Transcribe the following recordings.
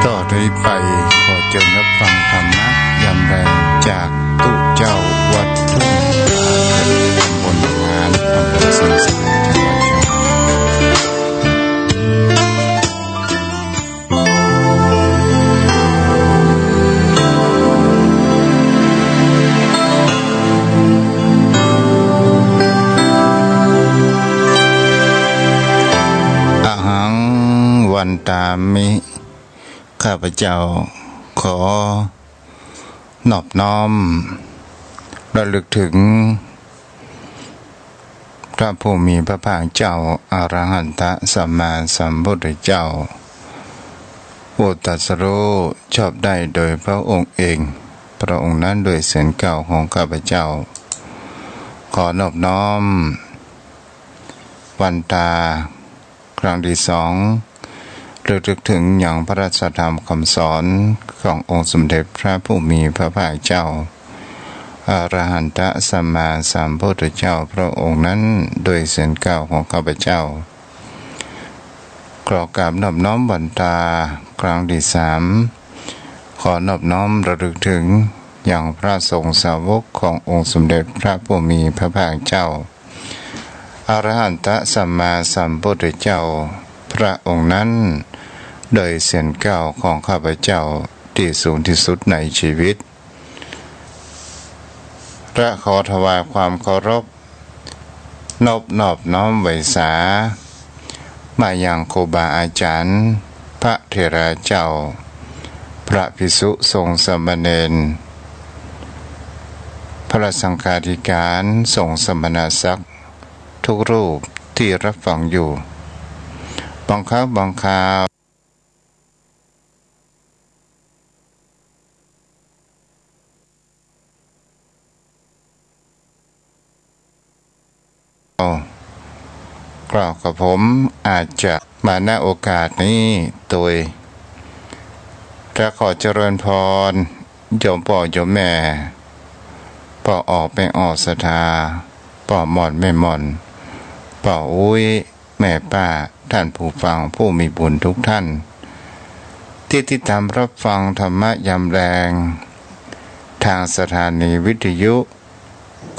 ต่อด้วยไปขอเชิญรับฟังธรรมะยามแรงจากตุเจ้าวัดทุ่งตำบลงานอำเภอสังขะจังหวัดเชียงรายอะหังวันตามิข้าพเจ้าขอนอบน้อมระลึกถึงพระผู้มีพระภาคเจ้าอรหันตสัมมาสัมพุทธเจ้าผู้ตรัสรู้ชอบได้โดยพระองค์เองพระองค์นั้นโดยเสียงกล่าวของข้าพเจ้าขอนอบน้อมวันตาครั้งที่สองระลึกถึงอย่างพระราชธรรมคำสอนขององค์สมเด็จพระผู้มีพระภาคเจ้าอรหันตสัมมาสัมพุทธเจ้าพระองค์นั้นโดยเสียงกล่าวของข้าพเจ้ากรอกราบนอบน้อมวันตาครั้งที่สามขอนอบน้อมระลึกถึงอย่างพระสงฆ์สาวกขององค์สมเด็จพระผู้มีพระภาคเจ้าอรหันตสัมมาสัมพุทธเจ้าพระองค์นั้นโดยเสียงกล่าวของข้าพเจ้าที่สูงที่สุดในชีวิตและขอถวายความเคารพนอบน้อมไว้สามายังครูบาอาจารย์พระเถระเจ้าพระภิกษุสงฆ์สามเณรพระสังฆาธิการสงฆ์สมณศักดิ์ทุกรูปที่รับฟังอยู่บางครั้งบางคราวกล่าวกับผมอาจจะมาณโอกาสนี้โดยจะขอเจริญพรโยมพ่อโยมแม่พ่อออกไม่ออกศรัทธาพ่อหม่อนไม่หม่อนพ่ออุ้ยแม่ป้าท่านผู้ฟังผู้มีบุญทุกท่านที่ติดตามรับฟังธรรมะยามแรงทางสถานีวิทยุ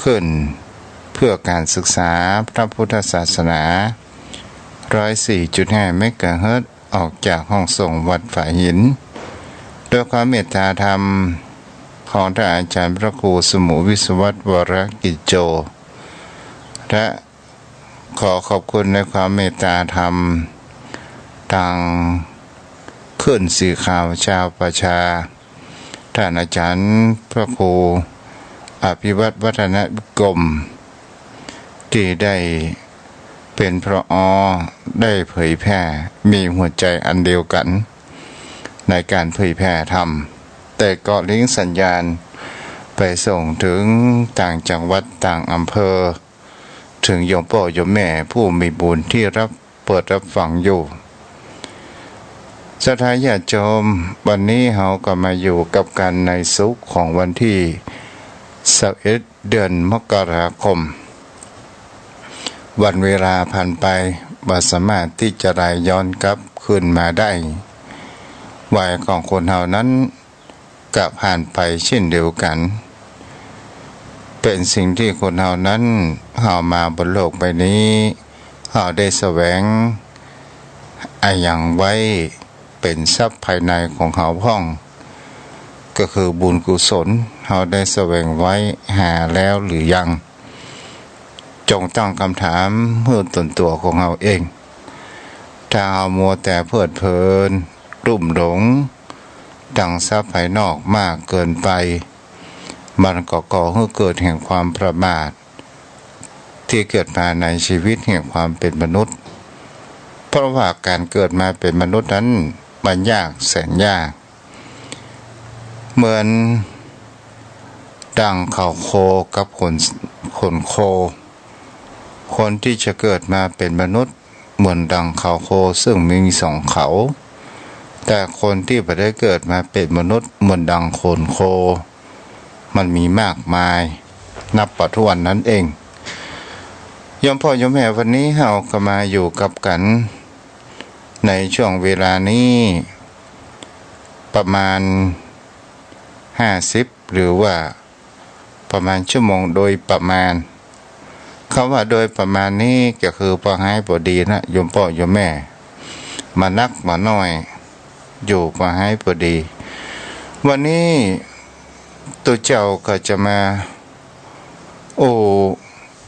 ขึ้นเพื่อการศึกษาพระพุทธศาสนา 104.5 เมกะเฮิรตซ์ออกจากห้องส่งวัดฝายหินโดยความเมตตาธรรมของท่านอาจารย์พระครูสมุวิศวัตวรกิจโจและขอขอบคุณในความเมตตาธรรมทางขึ้นสื่อข่าวชาวประชาท่านอาจารย์พระครูอภิวัตรวัฒนวิกรมที่ได้เป็นพระได้เผยแพร่มีหัวใจอันเดียวกันในการเผยแพร่ธรรมแต่ก็ลิงก์สัญญาณไปส่งถึงต่างจังหวัดต่างอำเภอถึงโยมพ่อโยมแม่ผู้มีบุญที่เปิดรับฟังอยู่ สถานญาติโยมวันนี้เราก็มาอยู่กับกันในสุขของวันที่21เดือนมกราคมวันเวลาผ่านไปบ่สามารถที่จะได้ย้อนกลับคืนมาได้วัยของคนเฮานั้นก็ผ่านไปเช่นเดียวกันเป็นสิ่งที่คนเฮานั้นเฮามาบนโลกใบนี้เฮาได้แสวงอย่างไว้เป็นทรัพย์ภายในของเฮาพ้องก็คือบุญกุศลเฮาได้แสวงไว้หาแล้วหรือยังจงตั้งคำถามเพื่อตนตัวของเฮาเองถ้าเฮามัวแต่เพลิดเพลินรุ่มหลงดังทรัพย์ภายนอกมากเกินไปมันก็ก่อให้เกิดแห่งความประมาทที่เกิดมาในชีวิตแห่งความเป็นมนุษย์เพราะว่าการเกิดมาเป็นมนุษย์นั้นมันยากแสนยากเหมือนดังเขาโคกับขนโคคนที่จะเกิดมาเป็นมนุษย์เหมือนดังเขาโคซึ่งมีสองเขาแต่คนที่ไม่ได้เกิดมาเป็นมนุษย์เหมือนดังขนโคมันมีมากมายนับปัจจุบันนั้นเองโยมพ่อโยมแม่วันนี้เราก็มาอยู่กับกันในช่วงเวลานี้ประมาณ50หรือว่าประมาณชั่วโมงโดยประมาณคำว่าโดยประมาณนี้ก็คือพอให้พอดีนะโยมพ่อโยมแม่มานักมาน้อยอยู่พอให้พอดีวันนี้ตัวเจ้าก็จะมา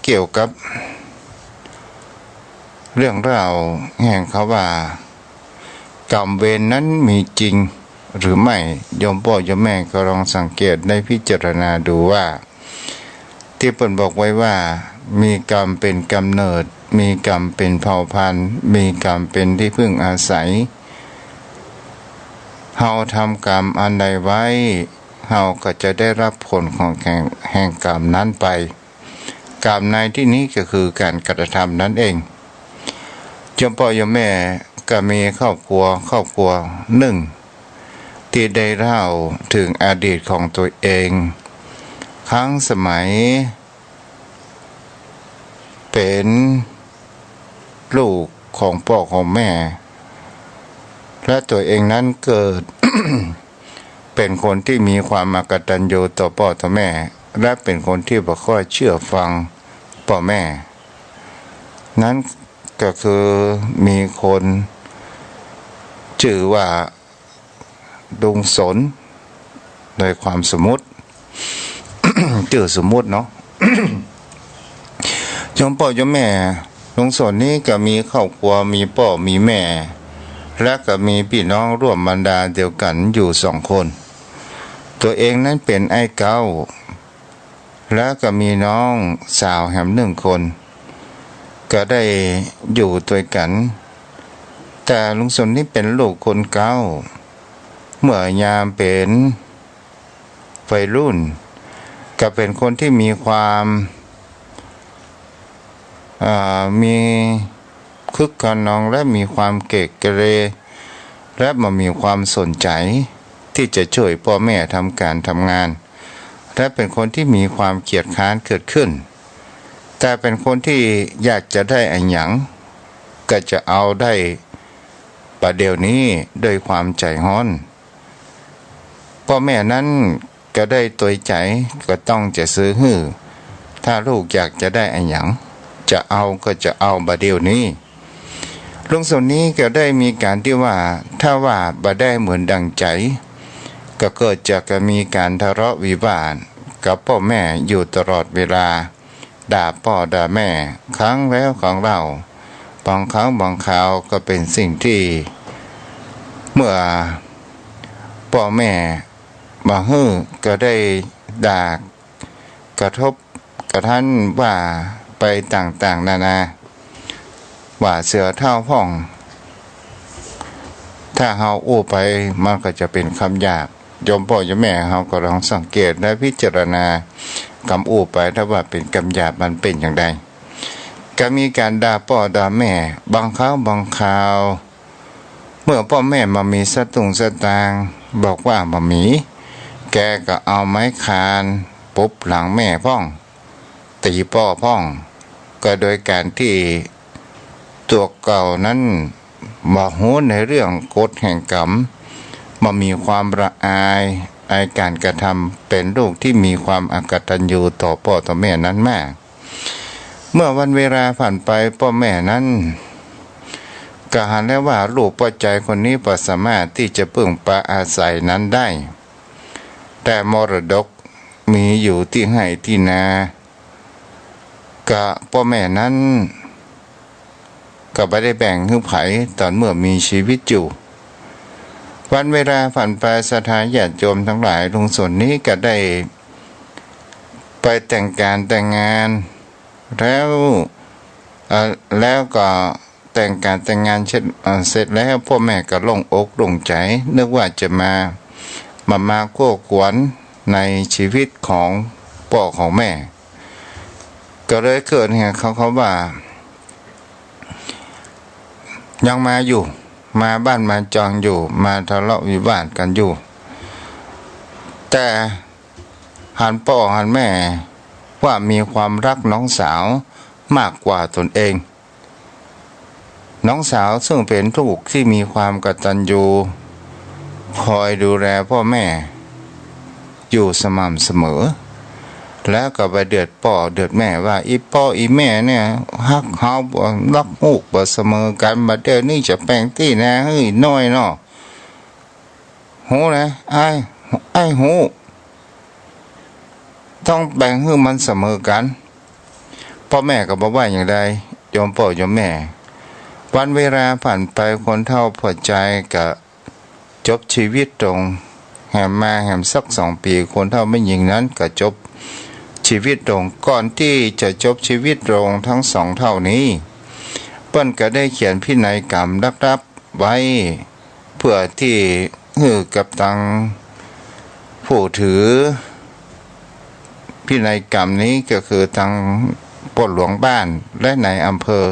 เกี่ยวกับเรื่องราวแห่งเขาว่ากรรมเวรนั้นมีจริงหรือไม่โยมพ่อโยมแม่ก็ลองสังเกตได้พิจารณาดูว่าที่เพิ่นบอกไว้ว่ามีกรรมเป็นกำเนิดมีกรรมเป็นเผ่าพันธุ์มีกรรมเป็นที่พึ่งอาศัยเฮาทำกรรมอันใดไว้เฮาก็จะได้รับผลของแห่งกรรมนั้นไปกรรมในที่นี้ก็คือการกระทำนั่นเองโยมพ่อโยมแม่ก็มีครอบครัวหนึ่งที่ได้เล่าถึงอดีตของตัวเองครั้งสมัยเป็นลูกของพ่อของแม่และตัวเองนั้นเกิด เป็นคนที่มีความอกตัญญูต่อพ่อต่อแม่และเป็นคนที่บ่ค่อยเชื่อฟังพ่อแม่นั้นก็คือมีคนชื่อว่าดุงสนโดยความสมมุติ ชื่อสมมุติเนาะ โยมพ่อโยมแม่ลุงสนนี้ก็มีครอบครัวมีพ่อมีแม่และก็มีพี่น้องร่วมบรรดาเดียวกันอยู่2 คนตัวเองนั้นเป็นไอ้เก้าและก็มีน้องสาวแหม1 คนก็ได้อยู่ด้วยกันแต่ลุงสนนี่เป็นลูกคนเก้าเมื่อยามเป็นวัยรุ่นก็เป็นคนที่มีความมีคึกขนองและมีความเกเรและมีความสนใจที่จะช่วยพ่อแม่ทำการทำงานและเป็นคนที่มีความเกียจค้านเกิดขึ้นแต่เป็นคนที่อยากจะได้อันหยังก็จะเอาได้ประเดี๋ยวนี้ด้วยความใจร้อนพ่อแม่นั้นก็ได้ตัวใจก็ต้องจะซื้อหื้อถ้าลูกอยากจะได้อันหยังจะเอาก็จะเอาประเดี๋ยวนี้ลุงส่วนนี้ก็ได้มีการที่ว่าถ้าว่าบ่ได้เหมือนดังใจก็เกิดจะมีการทะเลาะวิวาทกับพ่อแม่อยู่ตลอดเวลาด่าพ่อด่าแม่ครั้งแล้วของเราบางครั้งบางคราวก็เป็นสิ่งที่เมื่อพ่อแม่มาฮื้อก็ได้ด่ากระทบกระทั่นว่าไปต่างๆนานาว่าเสือเท่าพ่องถ้าเฮาอู้ไปมันก็จะเป็นคำหยาบโยมพ่อโยมแม่เฮาก็ลองสังเกตและพิจารณาคำอู้ไปถ้าว่าเป็นคำหยาบมันเป็นอย่างไรก็มีการด่าพ่อด่าแม่บางครั้งบางคราว เมื่อพ่อแม่มามีสตุงสตางค์บอกว่ามามีแกก็เอาไม้คานปุ๊บหลังแม่พ่องตีพ่อพ่องก็โดยการที่ตัวเก่านั้นมาหูในเรื่องกฎแห่งกรรมมามีความละอายในการกระทำเป็นลูกที่มีความอกตัญญูต่อพ่อต่อแม่นั้นมากเมื่อวันเวลาผ่านไปพ่อแม่นั้นก็หันแล้วว่าลูกพ่อใจคนนี้ก็สามารถที่จะพึ่งพาอาศัยนั้นได้แต่มรดกมีอยู่ที่ให้ที่นาก็พ่อแม่นั้นก็ไม่ได้แบ่งให้ไผตอนเมื่อมีชีวิตอยู่วันเวลาผ่านไปศรัทธาญาติโยมทั้งหลายลุงส่วนนี้ก็ได้ไปแต่งการแต่งงานแล้วก็แต่งการแต่งงานเสร็จแล้วพ่อแม่ก็โล่งอกโล่งใจนึกว่าจะมากู้กวนในชีวิตของพ่อของแม่ก็เลยเกิดเหตุเขาว่ายังมาอยู่มาบ้านมาจองอยู่มาทะเลาะวิวาทกันอยู่แต่หันพ่อหันแม่ว่ามีความรักน้องสาวมากกว่าตนเองน้องสาวซึ่งเป็นลูกที่มีความกตัญญูคอยดูแลพ่อแม่อยู่สม่ำเสมอแล้วก็ไปเดือดพ่อเดือดแม่ว่าอีพ่ออีแม่เนี่ยฮักเฮาบ่รักลูกบ่เสมอกันบัดเดี๋ยวนี้จะแปลงที่นะเฮ้ยน้อยเนาะหูนะไอ้หูต้องแบ่งให้มันเสมอกันพ่อแม่ก็บอกว่าอย่างไรยอมพ่อยอมแม่วันเวลาผ่านไปคนเฒ่าพอใจก็จบชีวิตตรงแหมมาแหมสัก2 ปีคนเฒ่าไม่ยิงนั้นก็จบชีวิตลงก่อนที่จะจบชีวิตลงทั้ง2 เท่านี้เปิ้นก็ได้เขียนพินัยกรรมรับไว้เพื่อที่กับทางผู้ถือพินัยกรรมนี้ก็คือทางปลดหลวงบ้านและในอำเภอ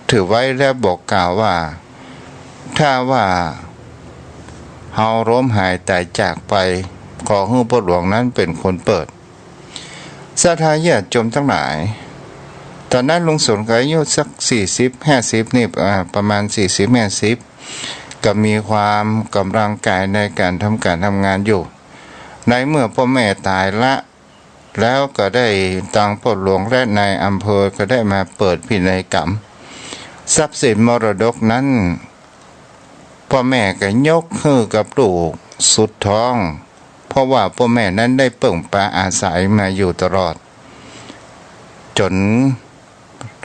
ถือไว้และบอกกล่าวว่าถ้าว่าเฮาล้มหายตายจากไปขอให้ปลดหลวงนั้นเป็นคนเปิดศรัทธาญาติโยมทั้งหลายตอนนั้นลุงสนก็อายุสัก40-50นี่ประมาณ40-50ก็มีความกำลังกายในการทำงานอยู่ในเมื่อพ่อแม่ตายละแล้วก็ได้ทางปลดหลวงและในอำเภอก็ได้มาเปิดพินัยกรรมทรัพย์สินมรดกนั้นพ่อแม่ก็ยกให้กับลูกสุดท้องเพราะว่าพ่อแม่นั้นได้เปิ่งปาอาศัยมาอยู่ตลอดจน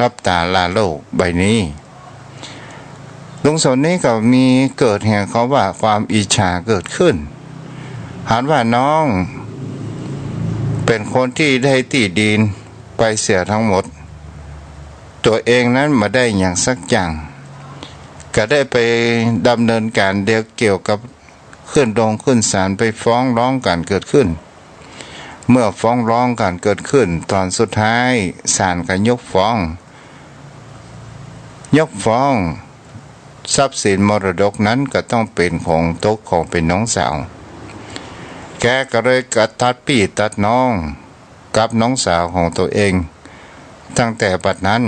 รับตาลาโลกใบนี้ลุงสนนี้ก็มีเกิดเหตุเขาว่าความอิจฉาเกิดขึ้นหากว่าน้องเป็นคนที่ได้ที่ดินไปเสียทั้งหมดตัวเองนั้นมาได้อย่างสักอย่างก็ได้ไปดำเนินการเกี่ยวกับขึ้นศาลไปฟ้องร้องกันเกิดขึ้นเมื่อฟ้องร้องกันเกิดขึ้นตอนสุดท้ายศาลก็ยกฟ้องทรัพย์สินมรดกนั้นก็ต้องเป็นของตกของเป็นน้องสาวแกก็เลยกระตัดพี่ตัดน้องกับน้องสาวของตัวเองตั้งแต่บัดนั้น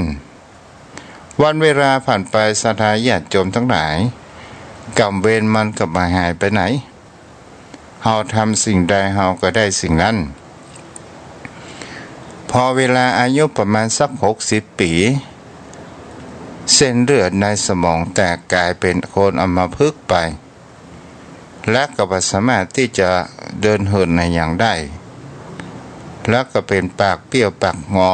วันเวลาผ่านไปศรัทธาญาติโยมทั้งหลายกรรมเวรมันก็ไม่หายไปไหนเฮาทำสิ่งใดเฮาก็ได้สิ่งนั้นพอเวลาอายุประมาณสัก60 ปีเส้นเลือดในสมองแตกกลายเป็นคนอัมพฤกษ์ไปและก็ไม่สามารถที่จะเดินเหินในอย่างได้แล้วก็เป็นปากเปี้ยวปากงอ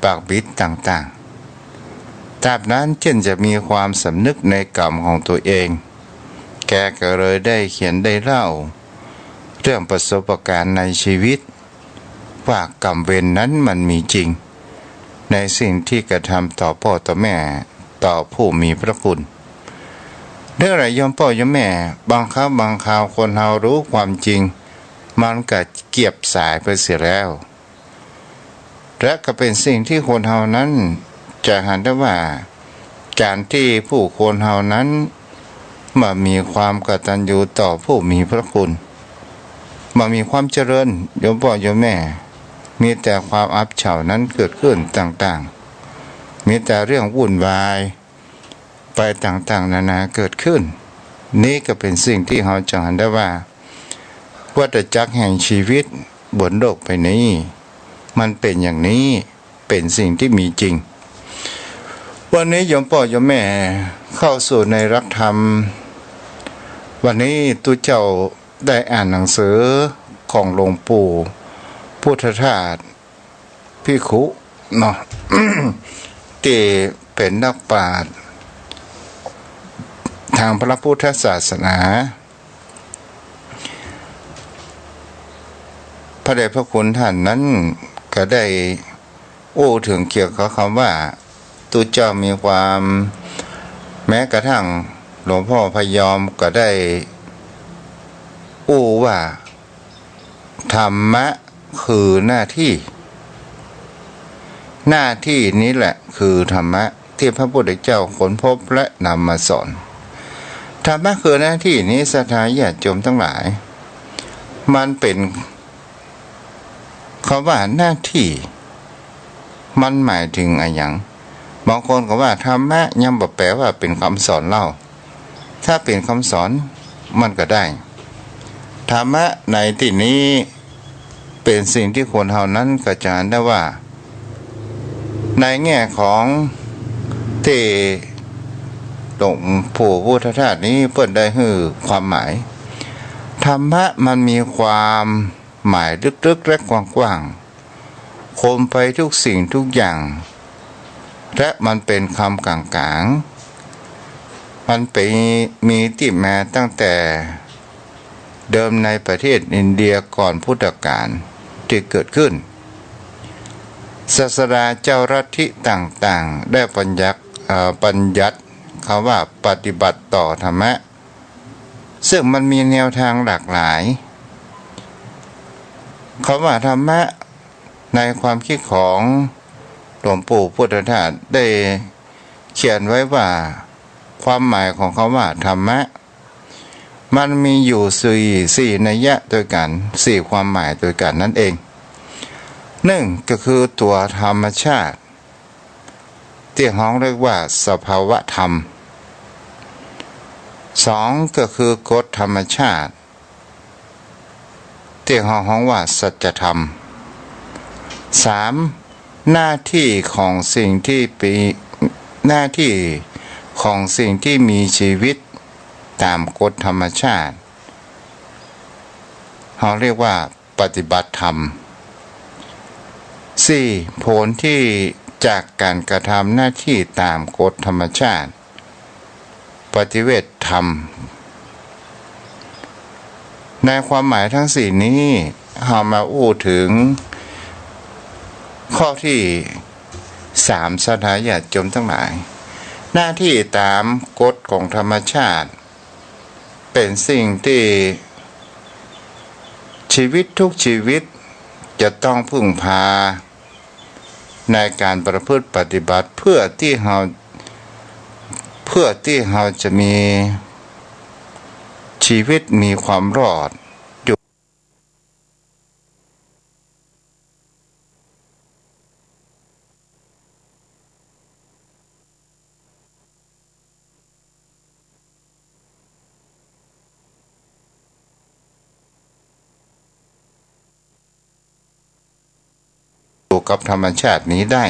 ปากบิดต่างๆตราบนั้นจึงจะมีความสำนึกในกรรมของตัวเองแกก็เลยได้เขียนได้เล่าเรื่องประสบการณ์ในชีวิตว่ากรรมเวรนั้นมันมีจริงในสิ่งที่กระทำต่อพ่อต่อแม่ต่อผู้มีพระคุณเรื่องอะไรยอมพ่อยอมแม่บางครั้งบางคราวคนเรารู้ความจริงมันก็เกียบสายไปเสียแล้วและก็เป็นสิ่งที่คนเรานั้นจะหันได้ว่าการที่ผู้คนเรานั้น มามีความกตัญญูต่อผู้มีพระคุณมามีความเจริญโยมพ่อโยมแม่มีแต่ความอับเฉานั้นเกิดขึ้นต่างๆมีแต่เรื่องวุ่นวายไปต่างๆนานาเกิดขึ้นนี่ก็เป็นสิ่งที่เราจะเห็นได้ว่าวัฏจักรแห่งชีวิตบนโลกใบนี้มันเป็นอย่างนี้เป็นสิ่งที่มีจริงวันนี้โยมพ่อโยมแม่เข้าสู่ในรักธรรมวันนี้ตุเจ้าได้อ่านหนังสือของหลวงปู่พุทธทาสภิกขุเนาะ ที่เป็นนักปราชญ์ทางพระพุทธศาสนาพระเดชพระคุณท่านนั้นก็ได้ถึงเกี่ยวกับคำว่าตุเจ้ามีความแม้กระทั่งหลวงพ่อพยอมก็ได้ว่าธรรมะคือหน้าที่นี้แหละคือธรรมะที่พระพุทธเจ้าค้นพบและนำมาสอนธรรมะคือหน้าที่นี้ศรัทธาญาติโยมทั้งหลายมันเป็นคำว่าหน้าที่มันหมายถึงอะไรอย่างบางคนก็ว่าธรรมะยังบ่แปลว่าเป็นคำสอนเล่าถ้าเป็นคำสอนมันก็ได้ธรรมะในที่นี้เป็นสิ่งที่คนเฮานั้นกระจายได้ว่าในแง่ของที่หลวงปู่พุทธทาสนี้เพิ่นได้ให้ความหมายธรรมะมันมีความหมายลึกๆและกว้างๆคมไปทุกสิ่งทุกอย่างและมันเป็นคำกลางๆมันไปมีที่มาตั้งแต่เดิมในประเทศอินเดียก่อนพุทธกาลที่เกิดขึ้นศาสดาเจ้าลัทธิต่างๆได้บัญญัติคำว่าปฏิบัติต่อธรรมะซึ่งมันมีแนวทางหลากหลายคำว่าธรรมะในความคิดของหลวงปู่พุทธทาสได้เขียนไว้ว่าความหมายของคำว่าธรรมะมันมีอยู่สี่นัยยะด้วยกันสี่ความหมายด้วยกันนั่นเองหนึ่งก็คือตัวธรรมชาติที่เราเรียกว่าสภาวะธรรมสองก็คือกฎธรรมชาติที่เราเรียกว่าสัจธรรมสามหน้าที่ของสิ่งที่เป็นหน้าที่ของสิ่งที่มีชีวิตตามกฎธรรมชาติเราเรียกว่าปฏิบัติธรรมสี่ผลที่จากการกระทำหน้าที่ตามกฎธรรมชาติปฏิเวทธรรมในความหมายทั้งสี่นี้เรามาถึงข้อที่สามศรัทธาญาติโยมทั้งหลายหน้าที่ตามกฎของธรรมชาติเป็นสิ่งที่ชีวิตทุกชีวิตจะต้องพึ่งพาในการประพฤติปฏิบัติเพื่อที่เราจะมีชีวิตมีความรอดอยู่กับธรรมชาตินี้ได้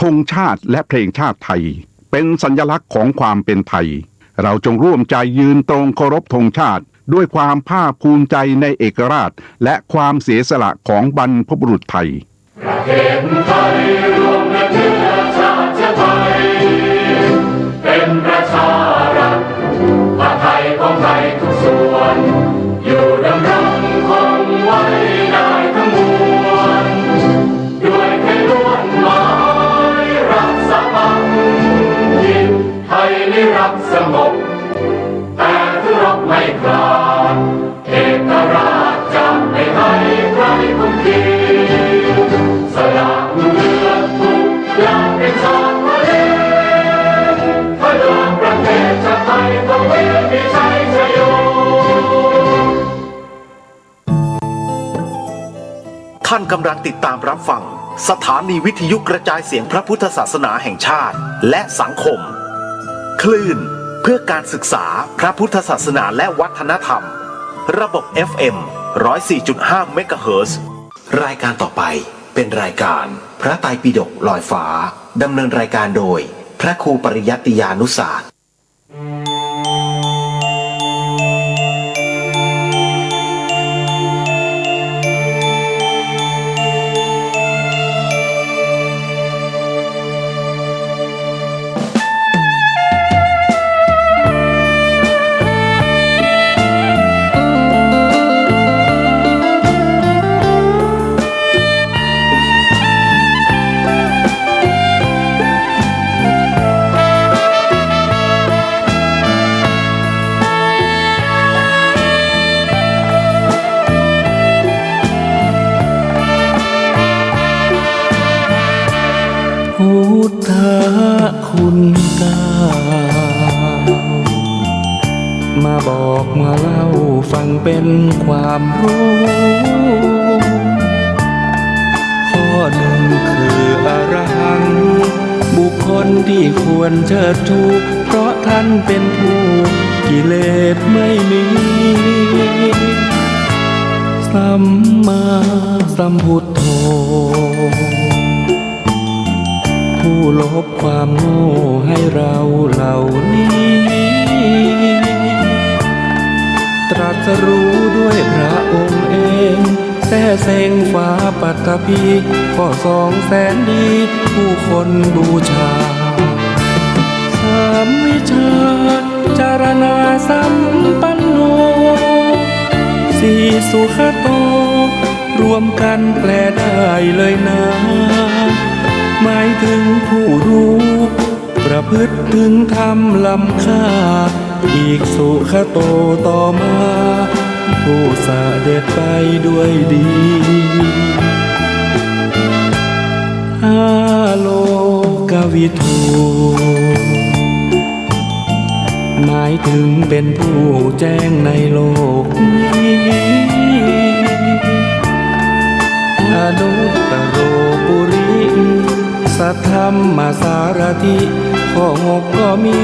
ธงชาติและเพลงชาติไทยเป็นสัญลักษณ์ของความเป็นไทยเราจงร่วมใจยืนตรงเคารพธงชาติด้วยความภาคภูมิใจในเอกราชและความเสียสละของบรรพบุรุษไทยประเทศไทยรวมและเนื้อชาติไทยเป็นประชารัฐผ้าไทยของไทยทุกส่วนอยู่ดำรงคงไว้ได้ทั้งมวลด้วยเพลงล้วนหมายรักสามัคคีไทยนิรักสงบแต่ถึงรบไม่กล้าเอกราชจะไม่ให้ใครคุมขีสละเลือดทุกอย่างเป็นชาติทะเลพลังประเทศชาติไทยต้องเวทีชัยชโยท่านกำลังติดตามรับฟังสถานีวิทยุกระจายเสียงพระพุทธศาสนาแห่งชาติและสังคมคลื่นเพื่อการศึกษาพระพุทธศาสนาและวัฒนธรรมระบบ FM 104.5 เมกะเฮิรตซ์รายการต่อไปเป็นรายการพระไตรปิฎกลอยฟ้าดำเนินรายการโดยพระครูปริยัติยานุศาสตร์พุทธคุณเก้ามาบอกมาเล่าฟังเป็นความรู้ข้อหนึ่งคืออรหันต์บุคคลที่ควรเชิดชูเพราะท่านเป็นผู้กิเลสไม่มีสัมมาสัมพุทโธผู้ลบความโง่ให้เราเหล่านี้ตรัสรู้ด้วยพระองค์เองแท้เสงฟ้าปัตภีข้อ200,000ดีผู้คนบูชา3วิชาจารณาสัมปันโน4สุขโตรวมกันแปลได้เลยนะหมายถึงผู้รู้ประพฤติถึงธรรมล้ำค่าอีกสุขโตต่อมาผู้เสด็จไปด้วยดีโลกวิทูหมายถึงเป็นผู้แจ้งในโลกนี้อนุตตโรปุริสัทธรรมสารถิข้อ6ก็มี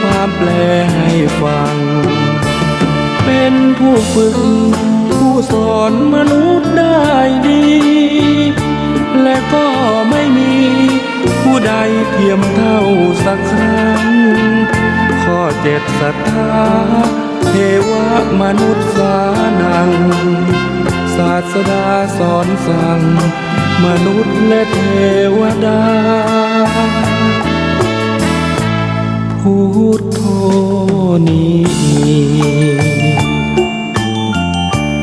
ความแปลให้ฟังเป็นผู้ฝึกผู้สอนมนุษย์ได้ดีและก็ไม่มีผู้ใดเทียมเท่าสักครั้งข้อ7ศรัทธาเทวมนุษย์สานังศาสดาสอนสั่งมนุษย์และเทวดาพุทโธนี้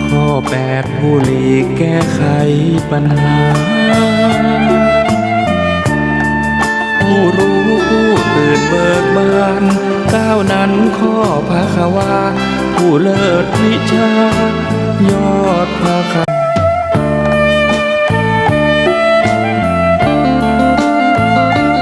ข้อ8ผู้หลีกแก้ไขปัญหาผู้รู้ผู้ตื่นเบิกบานก้าวนั้นข้อภควาผู้เลิศวิชายอดภค